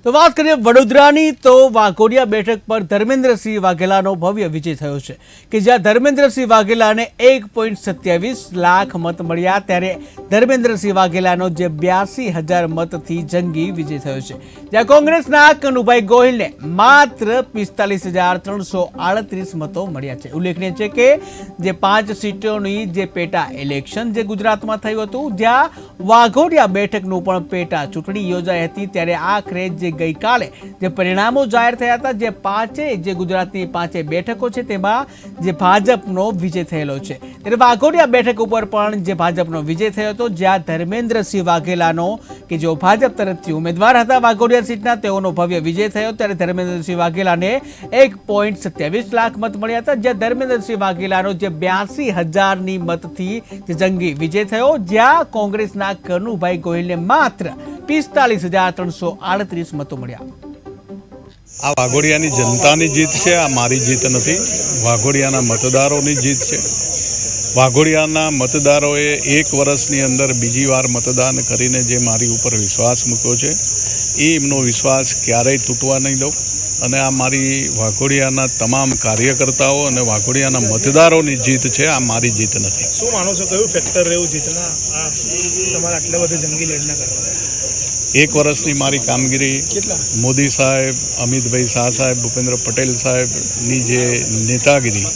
તો વાત કરીએ વડોદરાની તો વાઘોડિયા બેઠક પર ધર્મેન્દ્રસિંહ વાઘેલાનો ભવ્ય વિજય થયો છે કે જ્યાં ધર્મેન્દ્રસિંહ વાઘેલાને 1.27 લાખ મત મળ્યા ત્યારે ધર્મેન્દ્રસિંહ વાઘેલાનો જે 82,000 મતથી જંગી વિજય થયો છે જ્યાં કોંગ્રેસના કનુભાઈ ગોહિલને માત્ર 45,338 મતો મળ્યા છે। ઉલ્લેખનીય છે કે જે 5 સીટોની જે પેટા ઇલેક્શન જે ગુજરાતમાં થયું હતું જ્યાં વાઘોડિયા બેઠકનું પણ પેટા ચૂંટણી યોજાઈ હતી ત્યારે આખરે જે ગઈકાલે જે પરિણામો જાહેર થયા હતા જે જે ગુજરાતની 5 બેઠકો છે તેમાં જે ભાજપનો વિજય થયેલો છે ત્યારે વાઘોડિયા બેઠક ઉપર પણ જે ભાજપનો વિજય થયો હતો જ્યાં ધર્મેન્દ્રસિંહ વાઘેલાનો કે જેઓ ભાજપ તરફથી ઉમેદવાર હતા વાઘોડિયા સીટના તેઓનો ભવ્ય વિજય થયો ત્યારે ધર્મેન્દ્રસિંહ વાઘેલાને 1.27 લાખ મત મળ્યા હતા જ્યાં ધર્મેન્દ્રસિંહ વાઘેલાનો જે 82,000ની મતથી જે જંગી વિજય થયો જ્યાં કોંગ્રેસના કનુભાઈ ગોહિલને માત્ર 45,338 મતો મળ્યા। આ વાઘોડિયાની જનતાની જીત છે, આ મારી જીત નથી। વાઘોડિયાના મતદારોની જીત છે। વાઘોડિયાના મતદારોએ 1 વર્ષની અંદર બીજી વાર મતદાન કરીને જે મારી ઉપર વિશ્વાસ મૂક્યો છે એ એમનો વિશ્વાસ ક્યારેય તૂટવા નહીં દઉં અને આ મારી વાઘોડિયાના તમામ કાર્યકર્તાઓ અને વાઘોડિયાના મતદારોની જીત છે, આ મારી જીત નથી। શું માનો છો કયું ફેક્ટર રહ્યું જીતના આ તમારા આટલા બધા જંગી લડના કારણે? 1 વર્ષની મારી કામગીરી, મોદી સાહેબ, અમિતભાઈ શાહ સાહેબ, ભૂપેન્દ્ર પટેલ સાહેબની જે નેતાગીરી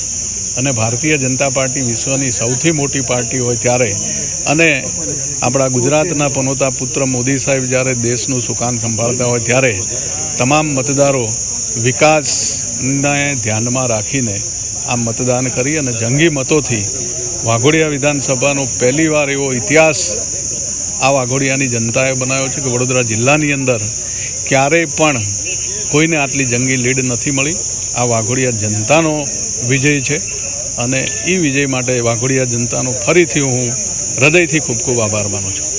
અને ભારતીય જનતા પાર્ટી વિશ્વની સૌથી મોટી પાર્ટી હોય ત્યારે અને આપણા ગુજરાતના પનોતા પુત્ર મોદી સાહેબ જ્યારે દેશનું સુકાન સંભાળતા હોય ત્યારે તમામ મતદારો વિકાસને ધ્યાનમાં રાખીને આ મતદાન કરી અને જંગી મતોથી વાઘોડિયા વિધાનસભાનો પહેલીવાર એવો ઇતિહાસ આ વાઘોડિયાની જનતાએ બનાવ્યો છે કે વડોદરા જિલ્લાની અંદર ક્યારેય પણ કોઈને આટલી જંગી લીડ નથી મળી। આ વાઘોડિયા જનતાનો વિજય છે અને એ વિજય માટે વાઘોડિયા જનતાનો ફરીથી હું હૃદયથી ખૂબ ખૂબ આભાર માનું છું।